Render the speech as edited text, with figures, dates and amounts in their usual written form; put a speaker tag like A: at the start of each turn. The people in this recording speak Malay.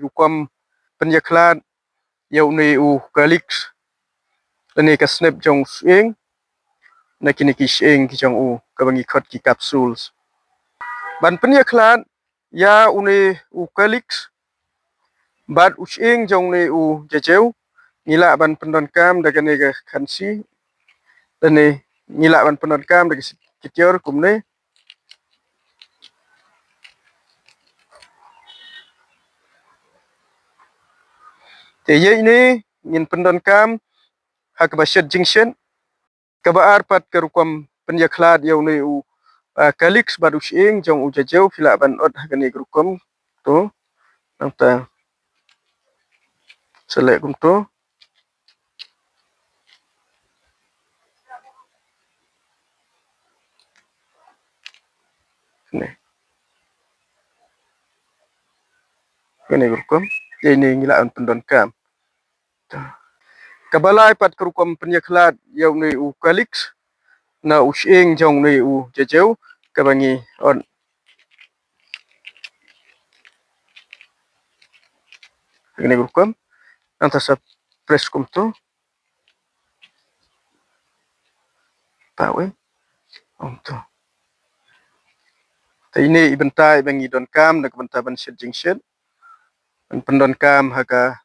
A: Rukom Pyniakhlad Calyx lani ka snap jong Shyieng na kini ki Shyieng ki jong ka bangi khot ki capsules ban Pyniakhlad ya Calyx bat Shyieng jong ne Jajew ngila ban pendon kam daga ne ga khansi lani ngila ban pendon kam daga kitior kumne te ye ini ngin pendon kam hak basyat jingshen kabaar pat ke Rukom Pyniakhlad Calyx badu Shyieng jong Jajew phila ban ot hakani Rukom to nangta selek kum to ne Rukom ye ini ngila an pendon kam kabalai pat ke Rukom Pyniakhlad Calyx na Shyieng jong Jajew kabangi on hakani Rukom nangta sa press kum to pawe om to te ini ibentai bangi don kam nak bentai ban syat jingshen pendon kam haka